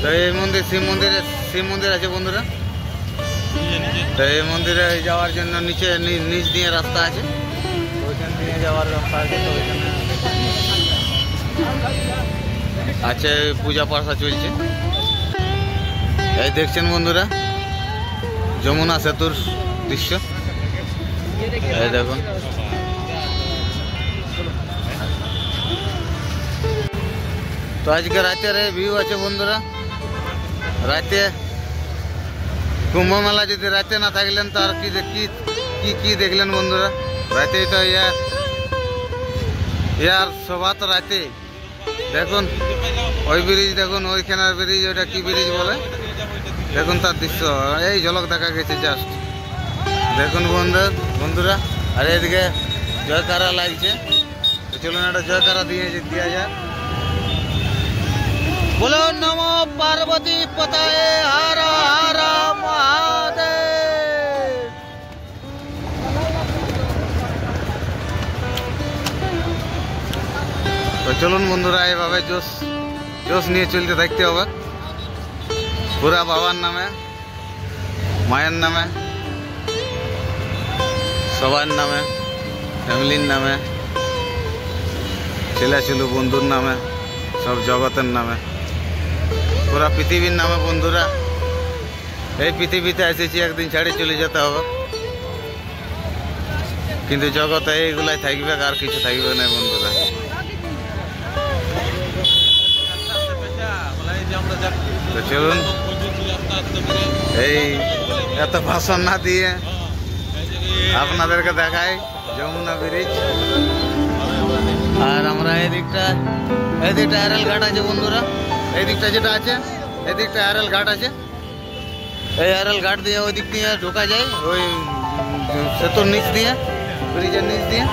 তো এই মন্দির শিব মন্দির আছে বন্ধুরা। তো এই মন্দিরে যাওয়ার জন্য নিচে নিচ দিয়ে রাস্তা আছে, ওইখান দিয়ে যাওয়ার রাস্তা আছে। তো ওইখানে আছে পূজা পাঠা চলছে। এই দেখছেন বন্ধুরা যমুনা সেতুর দৃশ্য, এই দেখুন। তো আজকে রাতের এই ভিউ আছে বন্ধুরা। রাতে কুম্ভ মেলা যদি রাতে না থাকলেন তো আর কি দেখলেন বন্ধুরা। রাতে তো ইয়ার সভা তো রাতে। দেখুন ওই ব্রিজ, দেখুন ওইখানের ব্রিজ, ওইটা কি ব্রিজ বলে দেখুন, তার দৃশ্য এই ঝলক দেখা গেছে জাস্ট। দেখুন বন্ধুরা। আর এদিকে জয়কারা লাগছে, চলুন একটা জয়কারা দেওয়া যায়। বলো নমো পার্বতী পতায়ে হর হর মহাদেব। তো চলুন বন্ধুরা, এভাবে জোশ নিয়ে চলতে থাকতে হবে। পুরা বাবার নামে, মায়ের নামে, সবার নামে, ফ্যামিলির নামে, ছেলেছুলু বন্ধুর নামে, সব জগতের নামে, পুরা পৃথিবীর নামে বন্ধুরা। এই পৃথিবীতে এসেছি, একদিন ছেড়ে চলে যেতে হবে, কিন্তু জগতে এইগুলাই থাকবে, আর কিছু থাকবে না বন্ধুরা। তো চলুন, এই এত ভাষণ না দিয়ে আপনাদেরকে দেখাই যমুনা ব্রিজ। আর আমরা এদিকটা আরএল ঘাট আছে বন্ধুরা। এই দিকটা যেটা আছে, এই দিকটা আরএল ঘাট আছে। এই আরএল ঘাট দিয়ে ওই দিক দিয়ে ঢোকা যায়, ওই সেতুর নিচ দিয়ে, ব্রিজের নিচ দিয়ে।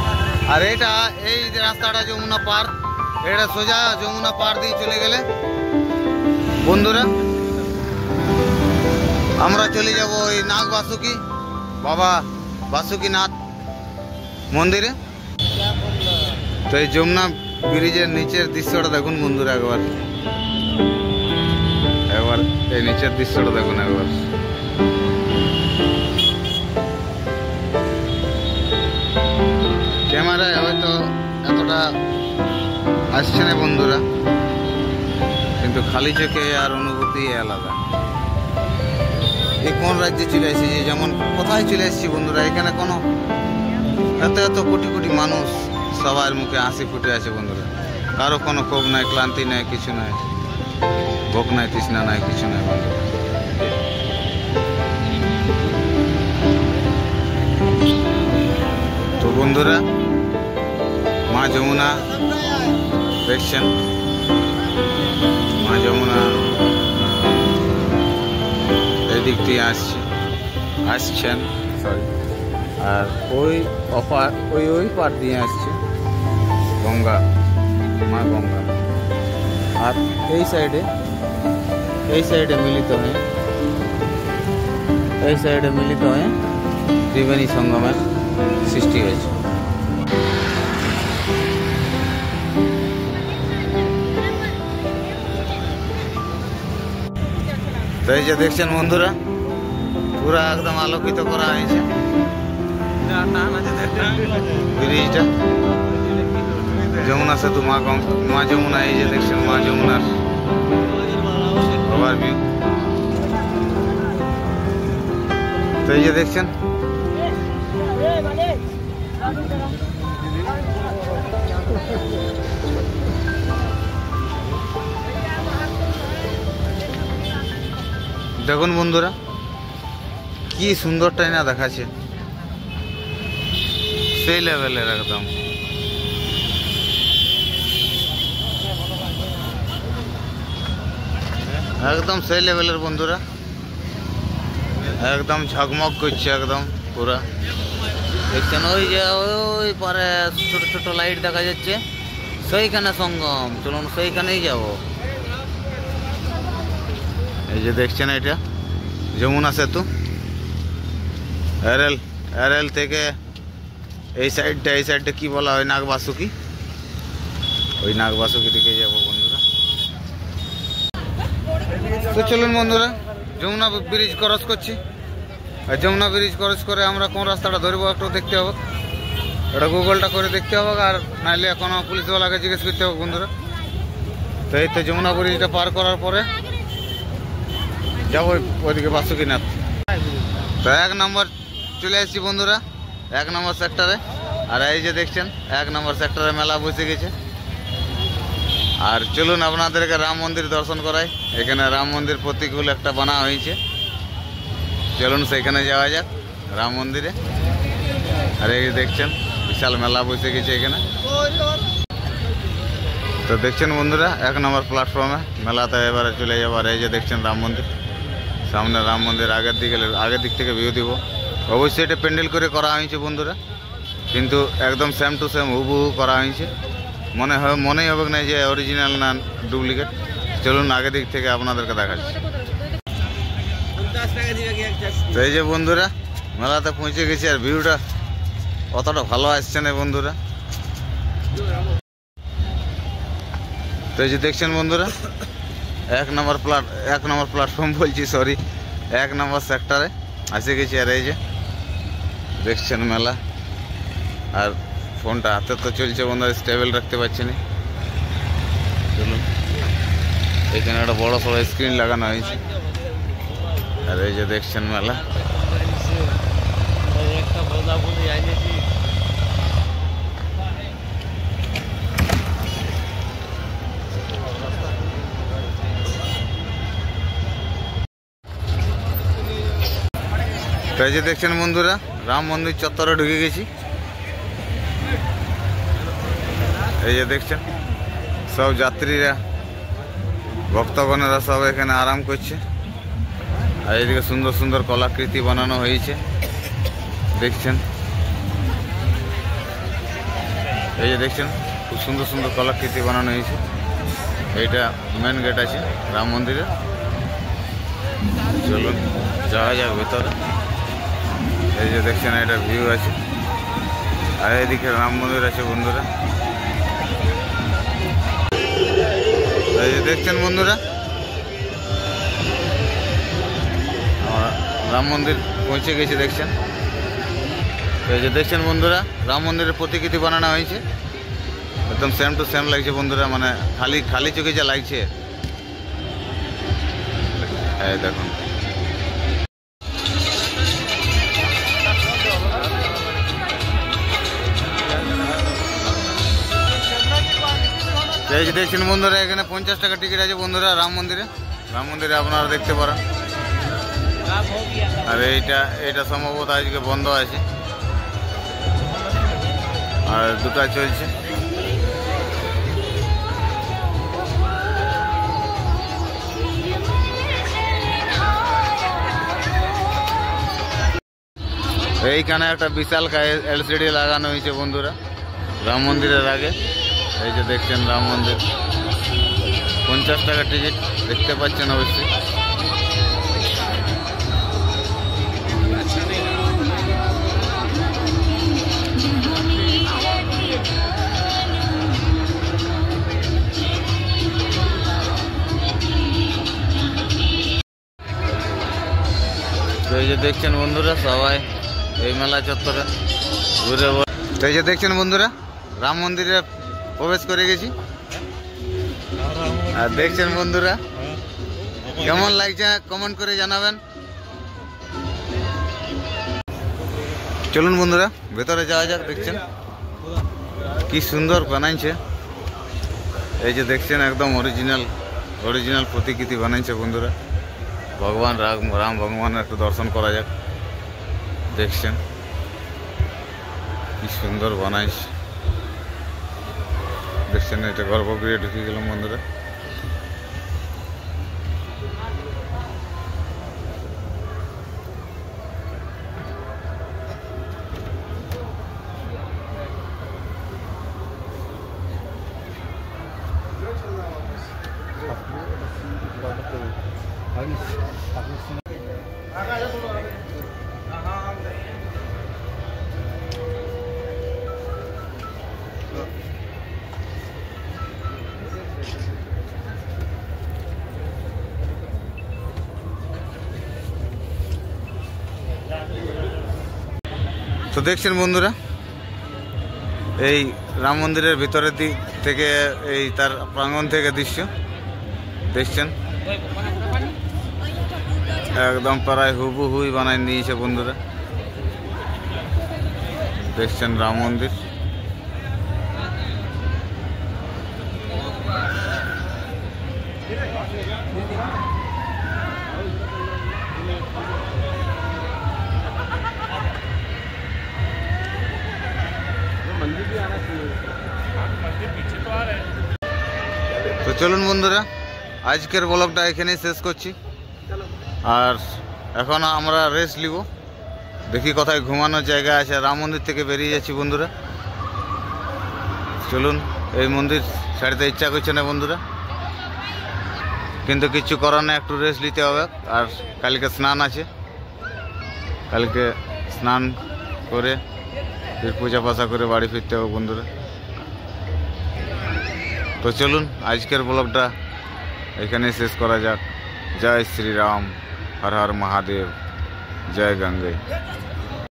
আর এইটা এই যে রাস্তাটা যমুনা পার, এটা সোজা যমুনা পার দিয়ে চলে গেলে বন্ধুরা আমরা চলে যাব ওই নাগ বাসুকি, বাবা বাসুকিনাথ মন্দিরে। তো এই যমুনা ব্রিজের নিচের দৃশ্যটা দেখুন বন্ধুরা একবার এই নিচের দৃশ্যটা দেখুন একবার। ক্যামেরায় হয়তো এতটা আসছে না বন্ধুরা, কিন্তু খালি চোখে আর অনুভূতি আলাদা। এই কোন রাজ্যে চলে এসেছি, যেমন কোথায় চলে এসেছি বন্ধুরা। এখানে কোনো এত কোটি কোটি মানুষ, সবার মুখে হাসি ফুটে আছে বন্ধুরা। কারো কোনো ক্ষোভ নাই, ক্লান্তি নাই, কিছু নাই, ভোগ নাই, তৃষ্ণা নাই, কিছু নাই বন্ধুরা। তো বন্ধুরা মা যমুনা দেখছেন, মা যমুনা এদিক দিয়ে আসছেন সরি। আর ওই পার দিয়ে আসছে গঙ্গা, মা গঙ্গা। আর এই সাইডে মিলিত হয়ে ত্রিবেণী সঙ্গমের সৃষ্টি হয়েছে। তো এই যে দেখছেন বন্ধুরা, পুরা একদম আলোকিত করা হয়েছে ব্রিজটা, যমুনা সেতু, মা যমুনা। এই যে দেখছেন মা যমুনার ওভারভিউ। তো এই যে দেখছেন দেখুন বন্ধুরা কি সুন্দরটাই না দেখাচ্ছে, সেই লেভেলের একদম সেই লেভেলের বন্ধুরা। একদম ঝকমক করছে একদম পুরা। দেখছেন ওই যে ওই পারে ছোট ছোট লাইট দেখা যাচ্ছে, সেইখানে সঙ্গম। চলুন সেইখানেই যাব। এই যে দেখছেন এটা যমুনা সেতু, আরএল থেকে এই সাইডটা কি বলা হয়, নাগবাসুকি। ওই নাগবাসুকি দিকে যাবো বন্ধুরা। তো চলুন বন্ধুরা, যমুনা ব্রিজ ক্রস করছি। আর যমুনা ব্রিজ ক্রস করে আমরা কোন রাস্তাটা ধরবো একটু দেখতে হবে, এটা গুগলটা করে দেখতে হবে, আর নাহলে কোনো পুলিশওয়ালাকে জিজ্ঞেস করতে হবে বন্ধুরা। তো এই তো যমুনা ব্রিজটা পার করার পরে যাবো ওইদিকে বাসুকিনাথ। তো 1 নম্বর চলে আসছি বন্ধুরা, 1 নম্বর সেক্টরে। আর এই যে দেখছেন 1 নম্বর সেক্টরে মেলা বসে গেছে। আর চলুন আপনাদেরকে রাম মন্দির দর্শন করাই। এখানে রাম মন্দির প্রতিকূল একটা বানা হয়েছে, চলুন সেখানে যাওয়া যাক রাম মন্দিরে। আর এই দেখছেন বিশাল মেলা বসে গেছে এখানে। তো দেখছেন বন্ধুরা 1 নম্বর প্ল্যাটফর্মে মেলাতে এবারে চলে যাবো। আর এই যে দেখছেন রাম মন্দির, সামনে রাম মন্দির আগের দিক থেকে ভিউ দিব। অবশ্যই এটা প্যান্ডেল করে করা হয়েছে বন্ধুরা, কিন্তু একদম সেম টু সেম হুবহু করা হয়েছে। মনেই হবে না যে অরিজিনাল না ডুপ্লিকেট। চলুন আগে দিক থেকে আপনাদেরকে দেখাচ্ছি। তো এই যে বন্ধুরা মেলাতে পৌঁছে গেছি, আর ভিউটা অতটা ভালো আসছে না বন্ধুরা। তো এই যে দেখছেন বন্ধুরা 1 নম্বর প্ল্যাটফর্ম বলছি, সরি 1 নম্বর সেক্টরে এসে গেছি। আর এই যে দেখছেন মেলা, আর ফোনটা হাতে তো চলছে বন্ধুরা, স্টেবল রাখতে পারছি না। চলুন, এখানে একটা বড় সড়ো স্ক্রিন লাগানো হয়েছে। আর এই যে দেখছেন মেলা, তো এই যে দেখছেন বন্ধুরা রাম মন্দির চত্বরে ঢুকে গেছি। এই যে দেখছেন সব যাত্রীরা, ভক্তগণেরা সব এখানে আরাম করছে। আর এইদিকে সুন্দর সুন্দর কলাকৃতি বানানো হয়েছে দেখছেন। এই যে দেখছেন খুব সুন্দর সুন্দর কলাকৃতি বানানো হয়েছে। এইটা মেন গেট আছে রাম মন্দিরের। চলুন যাওয়া যাক ভেতরে। এই যে দেখছেন এটা ভিউ আছে, আর এইদিকে রাম মন্দির আছে বন্ধুরা। এই যে দেখছেন বন্ধুরা রাম মন্দির পৌঁছে গেছে দেখছেন। এই যে দেখছেন বন্ধুরা রাম মন্দিরের প্রতিকৃতি বানানো হয়েছে, একদম সেম টু সেম লাগছে বন্ধুরা, মানে খালি চোখে যা লাগছে। এই দেখুন এই যে দেখছেন বন্ধুরা এখানে 50 টাকা টিকিট আছে বন্ধুরা রাম মন্দিরে আপনারা দেখতে পারেন। আর এইটা সম্ভবত আজকে বন্ধ আছে, আর 2টা চলছে। এইখানে একটা বিশাল এলসিডি লাগানো হয়েছে বন্ধুরা রাম মন্দিরের আগে। এই যে দেখছেন রাম মন্দির, 50 টাকা টিকিট, দেখতে পাচ্ছেন অবশ্যই। তো এই যে দেখছেন বন্ধুরা সবাই এই মেলা চত্বরে ঘুরে। তো এই যে দেখছেন বন্ধুরা রাম মন্দিরে প্রবেশ করে গেছি। আর দেখছেন বন্ধুরা কেমন লাগছে কমেন্ট করে জানাবেন। চলুন বন্ধুরা ভেতরে যাওয়া যাক। দেখছেন কি সুন্দর বানাইছে। এই যে দেখছেন একদম অরিজিনাল প্রতিকৃতি বানাইছে বন্ধুরা। ভগবান রাম ভগবানের একটু দর্শন করা যাক। দেখছেন কি সুন্দর বানাইছে। দেখছেন এটা গর্ভগৃহে ঢুকে গেলাম বন্ধুরা। তো দেখছেন বন্ধুরা, এই রাম মন্দিরের ভিতরের দিক থেকে এই তার প্রাঙ্গণ থেকে দৃশ্য দেখছেন, একদম প্রায় হুবহুই বানাই দিয়েছে বন্ধুরা। দেখছেন রাম মন্দির। তো চলুন বন্ধুরা, আজকের ব্লগটা এখানেই শেষ করছি। আর এখন আমরা রেস্ট নিব, দেখি কোথায় ঘুমানোর জায়গা আছে। রাম মন্দির থেকে বেরিয়ে যাচ্ছি বন্ধুরা। চলুন, এই মন্দির ছাড়তে ইচ্ছা করছে না বন্ধুরা, কিন্তু কিছু করার না, একটু রেস্ট নিতে হবে। আর কালকে স্নান আছে, কালকে স্নান করে ফির পূজা পাশা করে বাড়ি ফিরতে হবে বন্ধুরা। তো চলুন, আজকের ব্লগটা এখানে শেষ করা যাক। জয় শ্রীরাম, হর হর মহাদেব, জয় গঙ্গে।